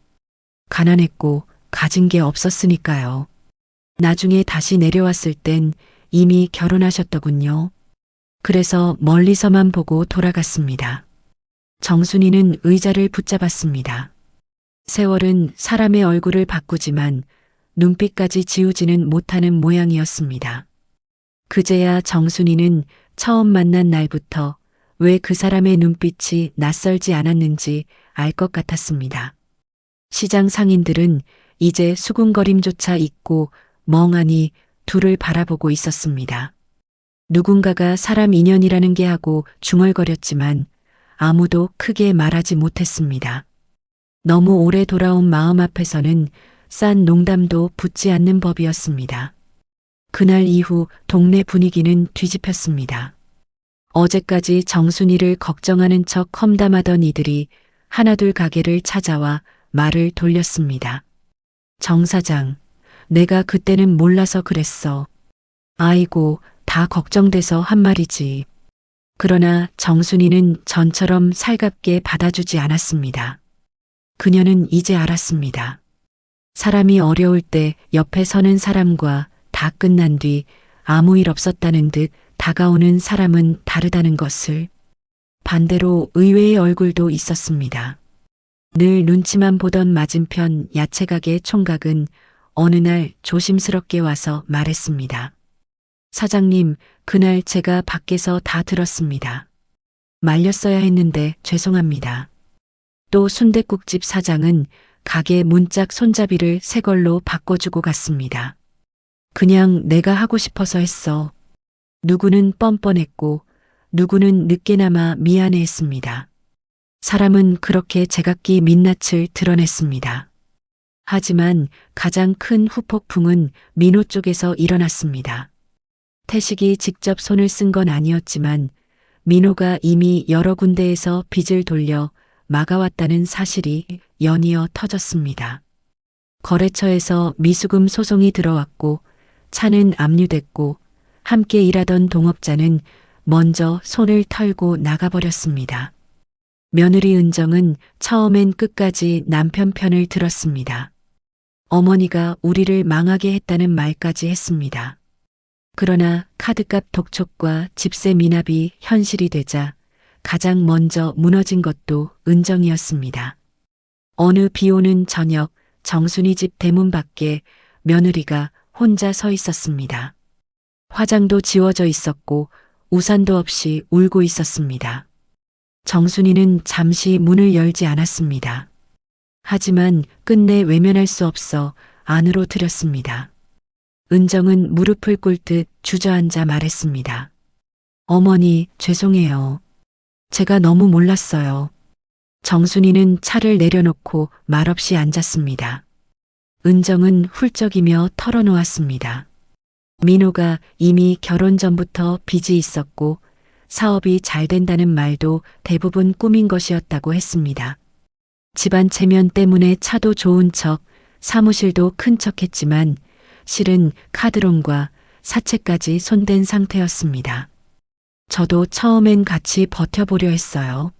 가난했고 가진 게 없었으니까요. 나중에 다시 내려왔을 땐 이미 결혼하셨더군요. 그래서 멀리서만 보고 돌아갔습니다. 정순이는 의자를 붙잡았습니다. 세월은 사람의 얼굴을 바꾸지만 눈빛까지 지우지는 못하는 모양이었습니다. 그제야 정순이는 처음 만난 날부터 왜 그 사람의 눈빛이 낯설지 않았는지 알 것 같았습니다. 시장 상인들은 이제 수군거림조차 잊고 멍하니 둘을 바라보고 있었습니다. 누군가가 사람 인연이라는 게 하고 중얼거렸지만 아무도 크게 말하지 못했습니다. 너무 오래 돌아온 마음 앞에서는 싼 농담도 붙지 않는 법이었습니다. 그날 이후 동네 분위기는 뒤집혔습니다. 어제까지 정순이를 걱정하는 척 험담하던 이들이 하나둘 가게를 찾아와 말을 돌렸습니다. 정 사장, 내가 그때는 몰라서 그랬어. 아이고, 다 걱정돼서 한 말이지. 그러나 정순이는 전처럼 살갑게 받아주지 않았습니다. 그녀는 이제 알았습니다. 사람이 어려울 때 옆에 서는 사람과 다 끝난 뒤 아무 일 없었다는 듯 다가오는 사람은 다르다는 것을. 반대로 의외의 얼굴도 있었습니다. 늘 눈치만 보던 맞은편 야채가게 총각은 어느 날 조심스럽게 와서 말했습니다. 사장님, 그날 제가 밖에서 다 들었습니다. 말렸어야 했는데 죄송합니다. 또 순댓국집 사장은 가게 문짝 손잡이를 새 걸로 바꿔주고 갔습니다. 그냥 내가 하고 싶어서 했어. 누구는 뻔뻔했고 누구는 늦게나마 미안해했습니다. 사람은 그렇게 제각기 민낯을 드러냈습니다. 하지만 가장 큰 후폭풍은 민호 쪽에서 일어났습니다. 태식이 직접 손을 쓴 건 아니었지만 민호가 이미 여러 군데에서 빚을 돌려 막아왔다는 사실이 연이어 터졌습니다. 거래처에서 미수금 소송이 들어왔고 차는 압류됐고 함께 일하던 동업자는 먼저 손을 털고 나가버렸습니다. 며느리 은정은 처음엔 끝까지 남편 편을 들었습니다. 어머니가 우리를 망하게 했다는 말까지 했습니다. 그러나 카드값 독촉과 집세 미납이 현실이 되자 가장 먼저 무너진 것도 은정이었습니다. 어느 비 오는 저녁 정순이 집 대문 밖에 며느리가 혼자 서 있었습니다. 화장도 지워져 있었고 우산도 없이 울고 있었습니다. 정순이는 잠시 문을 열지 않았습니다. 하지만 끝내 외면할 수 없어 안으로 들였습니다. 은정은 무릎을 꿇듯 주저앉아 말했습니다. 어머니, 죄송해요. 제가 너무 몰랐어요. 정순이는 차를 내려놓고 말없이 앉았습니다. 은정은 훌쩍이며 털어놓았습니다. 민호가 이미 결혼 전부터 빚이 있었고 사업이 잘 된다는 말도 대부분 꾸민 것이었다고 했습니다. 집안 체면 때문에 차도 좋은 척, 사무실도 큰 척했지만 실은 카드론과 사채까지 손댄 상태였습니다. 저도 처음엔 같이 버텨보려 했어요.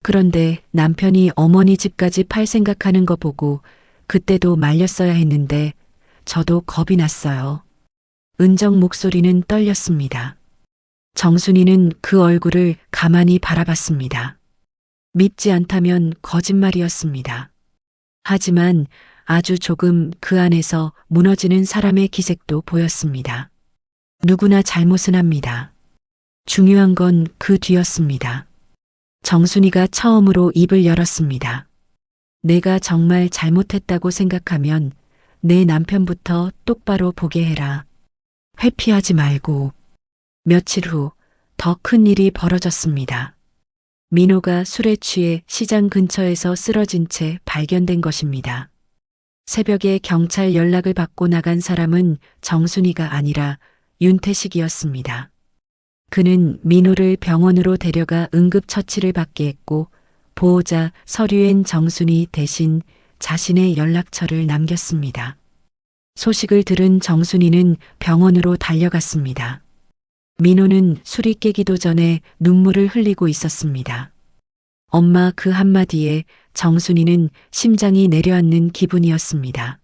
그런데 남편이 어머니 집까지 팔 생각하는 거 보고 그때도 말렸어야 했는데 저도 겁이 났어요. 은정 목소리는 떨렸습니다. 정순이는 그 얼굴을 가만히 바라봤습니다. 밉지 않다면 거짓말이었습니다. 하지만 아주 조금 그 안에서 무너지는 사람의 기색도 보였습니다. 누구나 잘못은 합니다. 중요한 건 그 뒤였습니다. 정순이가 처음으로 입을 열었습니다. 내가 정말 잘못했다고 생각하면 내 남편부터 똑바로 보게 해라. 회피하지 말고. 며칠 후 더 큰 일이 벌어졌습니다. 민호가 술에 취해 시장 근처에서 쓰러진 채 발견된 것입니다. 새벽에 경찰 연락을 받고 나간 사람은 정순이가 아니라 윤태식이었습니다. 그는 민호를 병원으로 데려가 응급처치를 받게 했고 보호자 서류엔 정순이 대신 자신의 연락처를 남겼습니다. 소식을 들은 정순이는 병원으로 달려갔습니다. 민호는 술이 깨기도 전에 눈물을 흘리고 있었습니다. 엄마 그 한마디에 정순이는 심장이 내려앉는 기분이었습니다.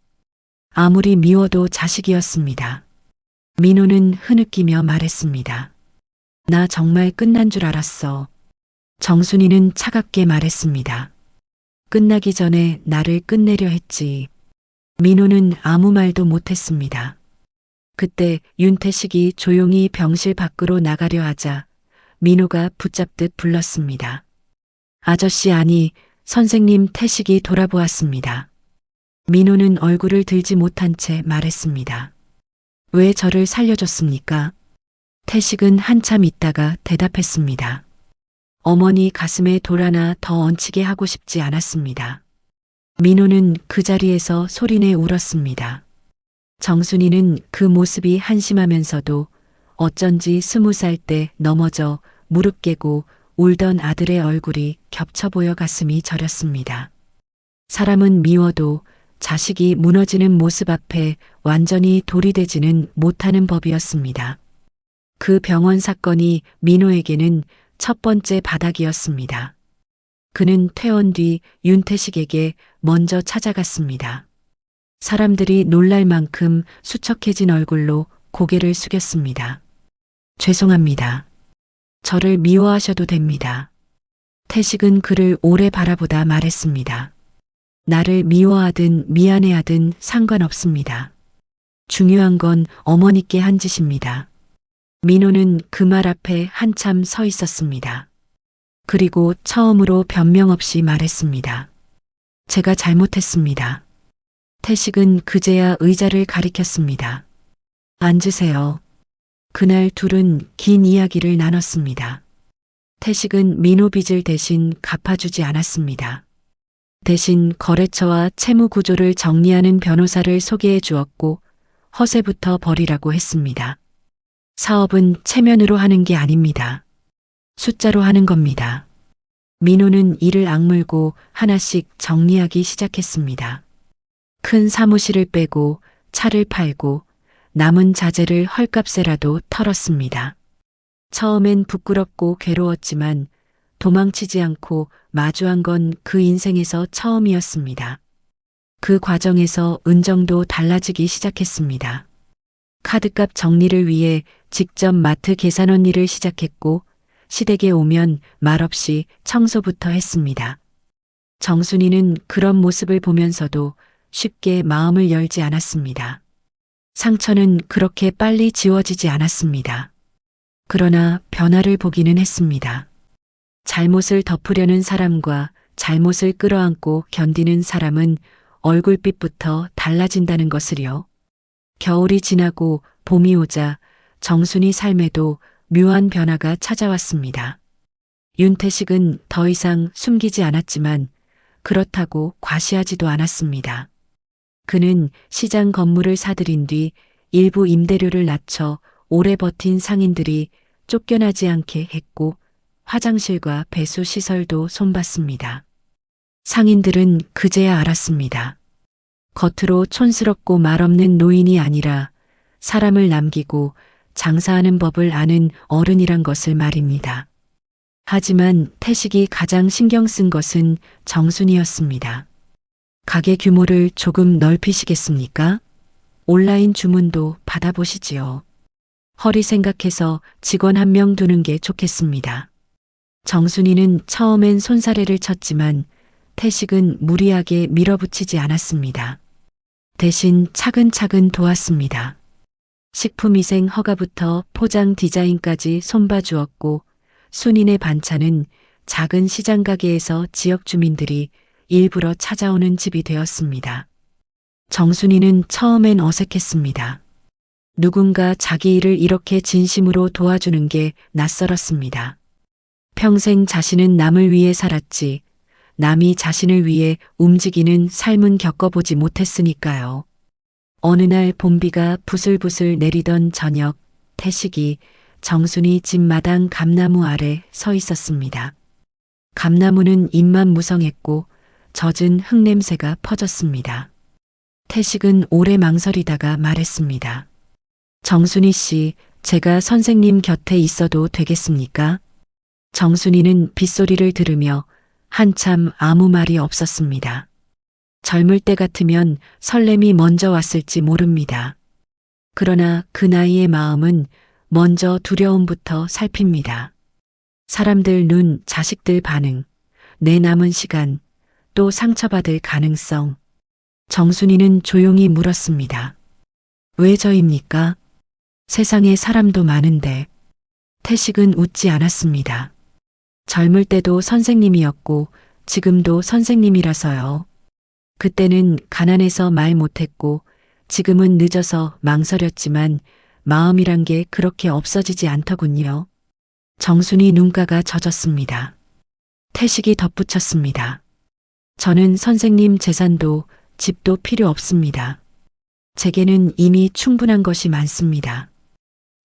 아무리 미워도 자식이었습니다. 민호는 흐느끼며 말했습니다. 나 정말 끝난 줄 알았어. 정순이는 차갑게 말했습니다. 끝나기 전에 나를 끝내려 했지. 민호는 아무 말도 못했습니다. 그때 윤태식이 조용히 병실 밖으로 나가려 하자 민호가 붙잡듯 불렀습니다. 아저씨 아니 선생님. 태식이 돌아보았습니다. 민호는 얼굴을 들지 못한 채 말했습니다. 왜 저를 살려줬습니까? 태식은 한참 있다가 대답했습니다. 어머니 가슴에 돌 하나 더 얹히게 하고 싶지 않았습니다. 민호는 그 자리에서 소리내 울었습니다. 정순이는 그 모습이 한심하면서도 어쩐지 20살 때 넘어져 무릎 깨고 울던 아들의 얼굴이 겹쳐 보여 가슴이 저렸습니다. 사람은 미워도 자식이 무너지는 모습 앞에 완전히 돌이 되지는 못하는 법이었습니다. 그 병원 사건이 민호에게는 첫 번째 바닥이었습니다. 그는 퇴원 뒤 윤태식에게 먼저 찾아갔습니다. 사람들이 놀랄 만큼 수척해진 얼굴로 고개를 숙였습니다. 죄송합니다. 저를 미워하셔도 됩니다. 태식은 그를 오래 바라보다 말했습니다. 나를 미워하든 미안해하든 상관없습니다. 중요한 건 어머니께 한 짓입니다. 민호는 그 말 앞에 한참 서 있었습니다. 그리고 처음으로 변명 없이 말했습니다. 제가 잘못했습니다. 태식은 그제야 의자를 가리켰습니다. 앉으세요. 그날 둘은 긴 이야기를 나눴습니다. 태식은 민호 빚을 대신 갚아주지 않았습니다. 대신 거래처와 채무 구조를 정리하는 변호사를 소개해 주었고 허세부터 버리라고 했습니다. 사업은 체면으로 하는 게 아닙니다. 숫자로 하는 겁니다. 민호는 이를 악물고 하나씩 정리하기 시작했습니다. 큰 사무실을 빼고 차를 팔고 남은 자재를 헐값에라도 털었습니다. 처음엔 부끄럽고 괴로웠지만 도망치지 않고 마주한 건 그 인생에서 처음이었습니다. 그 과정에서 은정도 달라지기 시작했습니다. 카드값 정리를 위해 직접 마트 계산원 일을 시작했고 시댁에 오면 말없이 청소부터 했습니다. 정순이는 그런 모습을 보면서도 쉽게 마음을 열지 않았습니다. 상처는 그렇게 빨리 지워지지 않았습니다. 그러나 변화를 보기는 했습니다. 잘못을 덮으려는 사람과 잘못을 끌어안고 견디는 사람은 얼굴빛부터 달라진다는 것을요. 겨울이 지나고 봄이 오자 정순이 삶에도 묘한 변화가 찾아왔습니다. 윤태식은 더 이상 숨기지 않았지만 그렇다고 과시하지도 않았습니다. 그는 시장 건물을 사들인 뒤 일부 임대료를 낮춰 오래 버틴 상인들이 쫓겨나지 않게 했고 화장실과 배수 시설도 손봤습니다. 상인들은 그제야 알았습니다. 겉으로 촌스럽고 말없는 노인이 아니라 사람을 남기고 장사하는 법을 아는 어른이란 것을 말입니다. 하지만 태식이 가장 신경 쓴 것은 정순이었습니다. 가게 규모를 조금 넓히시겠습니까? 온라인 주문도 받아보시지요. 허리 생각해서 직원 한 명 두는 게 좋겠습니다. 정순이는 처음엔 손사래를 쳤지만 태식은 무리하게 밀어붙이지 않았습니다. 대신 차근차근 도왔습니다. 식품위생 허가부터 포장 디자인까지 손봐주었고 순인의 반찬은 작은 시장 가게에서 지역 주민들이 일부러 찾아오는 집이 되었습니다. 정순이는 처음엔 어색했습니다. 누군가 자기 일을 이렇게 진심으로 도와주는 게 낯설었습니다. 평생 자신은 남을 위해 살았지 남이 자신을 위해 움직이는 삶은 겪어보지 못했으니까요. 어느 날 봄비가 부슬부슬 내리던 저녁 태식이 정순이 집 마당 감나무 아래 서 있었습니다. 감나무는 잎만 무성했고 젖은 흙냄새가 퍼졌습니다. 태식은 오래 망설이다가 말했습니다. 정순이 씨, 제가 선생님 곁에 있어도 되겠습니까? 정순이는 빗소리를 들으며 한참 아무 말이 없었습니다. 젊을 때 같으면 설렘이 먼저 왔을지 모릅니다. 그러나 그 나이의 마음은 먼저 두려움부터 살핍니다. 사람들 눈, 자식들 반응, 내 남은 시간, 또 상처받을 가능성. 정순이는 조용히 물었습니다. 왜 저입니까? 세상에 사람도 많은데. 태식은 웃지 않았습니다. 젊을 때도 선생님이었고 지금도 선생님이라서요. 그때는 가난해서 말 못했고 지금은 늦어서 망설였지만 마음이란 게 그렇게 없어지지 않더군요. 정순이 눈가가 젖었습니다. 태식이 덧붙였습니다. 저는 선생님 재산도 집도 필요 없습니다. 제게는 이미 충분한 것이 많습니다.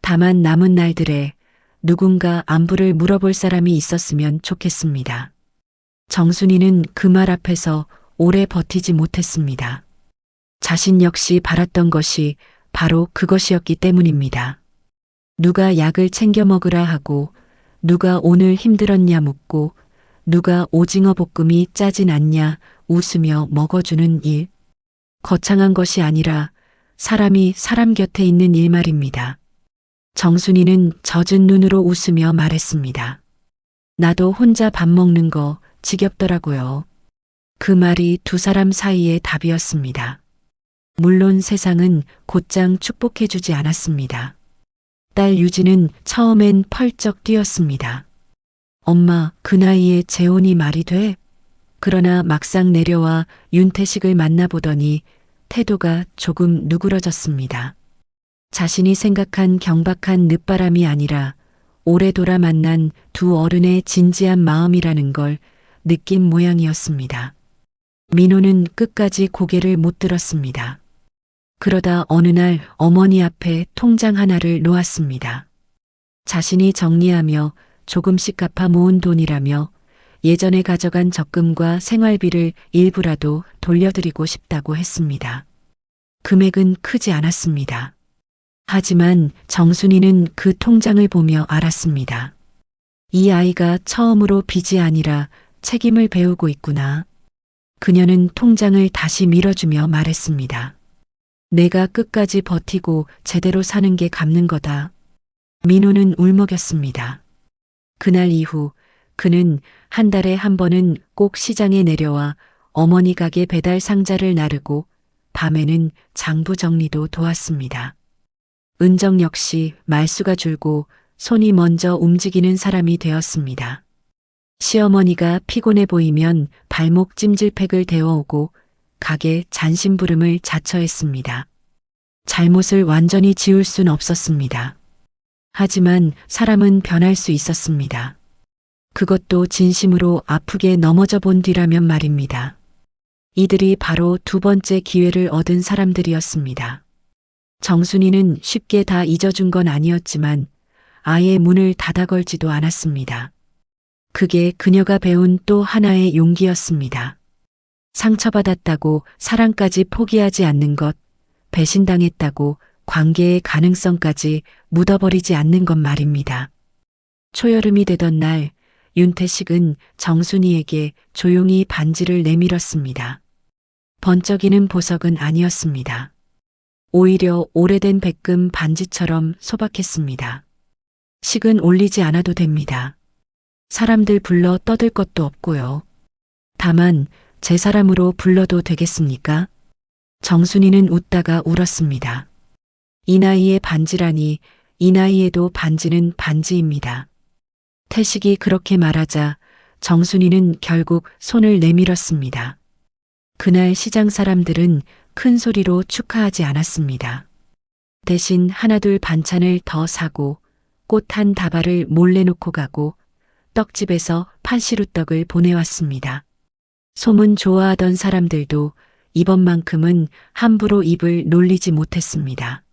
다만 남은 날들에 누군가 안부를 물어볼 사람이 있었으면 좋겠습니다. 정순이는 그 말 앞에서 오래 버티지 못했습니다. 자신 역시 바랐던 것이 바로 그것이었기 때문입니다. 누가 약을 챙겨 먹으라 하고, 누가 오늘 힘들었냐 묻고, 누가 오징어 볶음이 짜진 않냐 웃으며 먹어주는 일. 거창한 것이 아니라 사람이 사람 곁에 있는 일 말입니다. 정순이는 젖은 눈으로 웃으며 말했습니다. 나도 혼자 밥 먹는 거 지겹더라고요. 그 말이 두 사람 사이의 답이었습니다. 물론 세상은 곧장 축복해주지 않았습니다. 딸 유진은 처음엔 펄쩍 뛰었습니다. 엄마, 그 나이에 재혼이 말이 돼? 그러나 막상 내려와 윤태식을 만나보더니 태도가 조금 누그러졌습니다. 자신이 생각한 경박한 늦바람이 아니라 오래 돌아 만난 두 어른의 진지한 마음이라는 걸 느낀 모양이었습니다. 민호는 끝까지 고개를 못 들었습니다. 그러다 어느 날 어머니 앞에 통장 하나를 놓았습니다. 자신이 정리하며 조금씩 갚아 모은 돈이라며 예전에 가져간 적금과 생활비를 일부라도 돌려드리고 싶다고 했습니다. 금액은 크지 않았습니다. 하지만 정순이는 그 통장을 보며 알았습니다. 이 아이가 처음으로 빚이 아니라 책임을 배우고 있구나. 그녀는 통장을 다시 밀어주며 말했습니다. 내가 끝까지 버티고 제대로 사는 게 갚는 거다. 민호는 울먹였습니다. 그날 이후 그는 한 달에 한 번은 꼭 시장에 내려와 어머니 가게 배달 상자를 나르고 밤에는 장부 정리도 도왔습니다. 은정 역시 말수가 줄고 손이 먼저 움직이는 사람이 되었습니다. 시어머니가 피곤해 보이면 발목 찜질팩을 데워오고 가게 잔심부름을 자처했습니다. 잘못을 완전히 지울 순 없었습니다. 하지만 사람은 변할 수 있었습니다. 그것도 진심으로 아프게 넘어져 본 뒤라면 말입니다. 이들이 바로 두 번째 기회를 얻은 사람들이었습니다. 정순이는 쉽게 다 잊어준 건 아니었지만 아예 문을 닫아 걸지도 않았습니다. 그게 그녀가 배운 또 하나의 용기였습니다. 상처받았다고 사랑까지 포기하지 않는 것, 배신당했다고 관계의 가능성까지 묻어버리지 않는 것 말입니다. 초여름이 되던 날, 윤태식은 정순이에게 조용히 반지를 내밀었습니다. 번쩍이는 보석은 아니었습니다. 오히려 오래된 백금 반지처럼 소박했습니다. 식은 올리지 않아도 됩니다. 사람들 불러 떠들 것도 없고요. 다만 제 사람으로 불러도 되겠습니까? 정순이는 웃다가 울었습니다. 이 나이에 반지라니, 이 나이에도 반지는 반지입니다. 태식이 그렇게 말하자 정순이는 결국 손을 내밀었습니다. 그날 시장 사람들은 큰 소리로 축하하지 않았습니다. 대신 하나둘 반찬을 더 사고 꽃 한 다발을 몰래 놓고 가고 떡집에서 판시루떡을 보내왔습니다. 소문 좋아하던 사람들도 이번만큼은 함부로 입을 놀리지 못했습니다.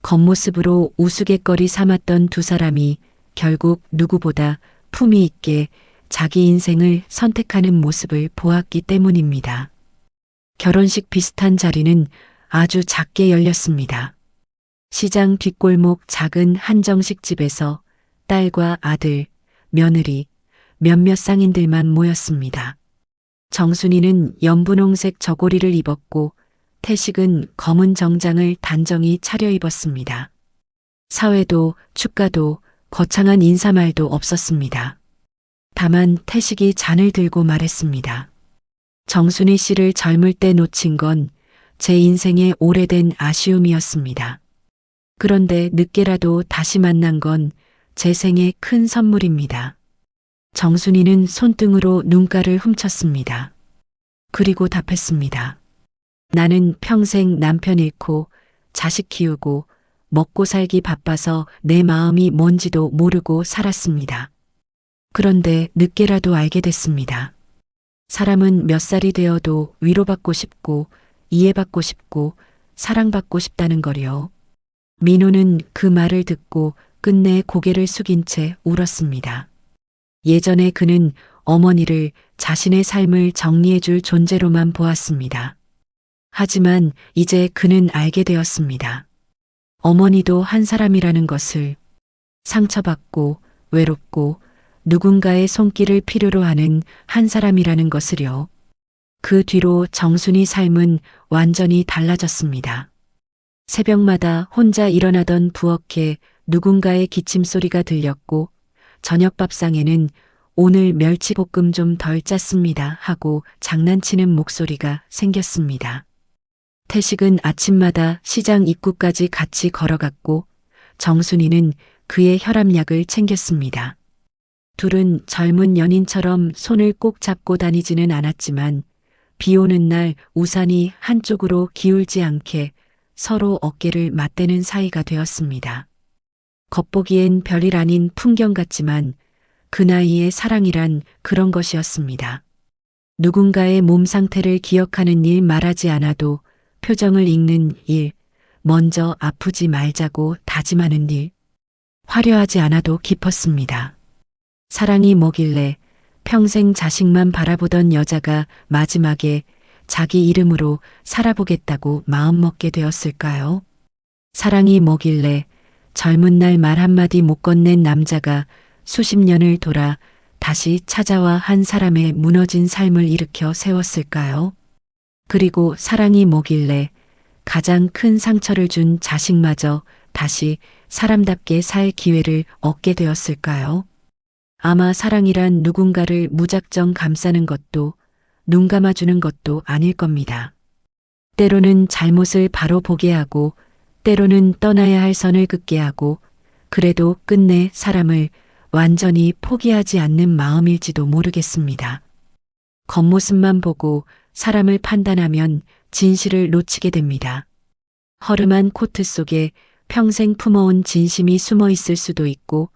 겉모습으로 우스갯거리 삼았던 두 사람이 결국 누구보다 품위 있게 자기 인생을 선택하는 모습을 보았기 때문입니다. 결혼식 비슷한 자리는 아주 작게 열렸습니다. 시장 뒷골목 작은 한정식 집에서 딸과 아들, 며느리, 몇몇 상인들만 모였습니다. 정순이는 연분홍색 저고리를 입었고 태식은 검은 정장을 단정히 차려입었습니다. 사회도 축가도 거창한 인사말도 없었습니다. 다만 태식이 잔을 들고 말했습니다. 정순이 씨를 젊을 때 놓친 건 제 인생의 오래된 아쉬움이었습니다. 그런데 늦게라도 다시 만난 건 제 생의 큰 선물입니다. 정순이는 손등으로 눈가를 훔쳤습니다. 그리고 답했습니다. 나는 평생 남편 잃고 자식 키우고 먹고 살기 바빠서 내 마음이 뭔지도 모르고 살았습니다. 그런데 늦게라도 알게 됐습니다. 사람은 몇 살이 되어도 위로받고 싶고 이해받고 싶고 사랑받고 싶다는 거리요. 민호는 그 말을 듣고 끝내 고개를 숙인 채 울었습니다. 예전에 그는 어머니를 자신의 삶을 정리해줄 존재로만 보았습니다. 하지만 이제 그는 알게 되었습니다. 어머니도 한 사람이라는 것을, 상처받고 외롭고 누군가의 손길을 필요로 하는 한 사람이라는 것을요. 그 뒤로 정순이 삶은 완전히 달라졌습니다. 새벽마다 혼자 일어나던 부엌에 누군가의 기침 소리가 들렸고 저녁 밥상에는 오늘 멸치볶음 좀 덜 짰습니다 하고 장난치는 목소리가 생겼습니다. 태식은 아침마다 시장 입구까지 같이 걸어갔고 정순이는 그의 혈압약을 챙겼습니다. 둘은 젊은 연인처럼 손을 꼭 잡고 다니지는 않았지만 비 오는 날 우산이 한쪽으로 기울지 않게 서로 어깨를 맞대는 사이가 되었습니다. 겉보기엔 별일 아닌 풍경 같지만 그 나이의 사랑이란 그런 것이었습니다. 누군가의 몸 상태를 기억하는 일 말하지 않아도 표정을 읽는 일, 먼저 아프지 말자고 다짐하는 일, 화려하지 않아도 깊었습니다. 사랑이 뭐길래 평생 자식만 바라보던 여자가 마지막에 자기 이름으로 살아보겠다고 마음먹게 되었을까요? 사랑이 뭐길래 젊은 날 말 한마디 못 건넨 남자가 수십 년을 돌아 다시 찾아와 한 사람의 무너진 삶을 일으켜 세웠을까요? 그리고 사랑이 뭐길래 가장 큰 상처를 준 자식마저 다시 사람답게 살 기회를 얻게 되었을까요? 아마 사랑이란 누군가를 무작정 감싸는 것도 눈 감아주는 것도 아닐 겁니다. 때로는 잘못을 바로 보게 하고 때로는 떠나야 할 선을 긋게 하고 그래도 끝내 사람을 완전히 포기하지 않는 마음일지도 모르겠습니다. 겉모습만 보고 사람을 판단하면 진실을 놓치게 됩니다. 허름한 코트 속에 평생 품어온 진심이 숨어 있을 수도 있고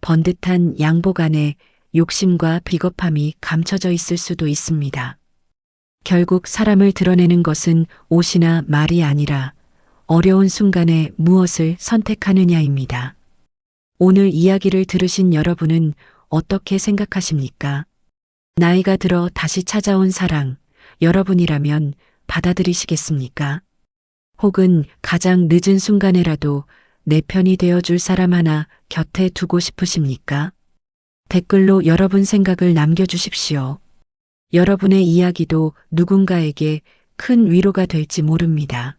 번듯한 양복 안에 욕심과 비겁함이 감춰져 있을 수도 있습니다. 결국 사람을 드러내는 것은 옷이나 말이 아니라 어려운 순간에 무엇을 선택하느냐입니다. 오늘 이야기를 들으신 여러분은 어떻게 생각하십니까? 나이가 들어 다시 찾아온 사랑, 여러분이라면 받아들이시겠습니까? 혹은 가장 늦은 순간에라도 내 편이 되어줄 사람 하나 곁에 두고 싶으십니까? 댓글로 여러분 생각을 남겨주십시오. 여러분의 이야기도 누군가에게 큰 위로가 될지 모릅니다.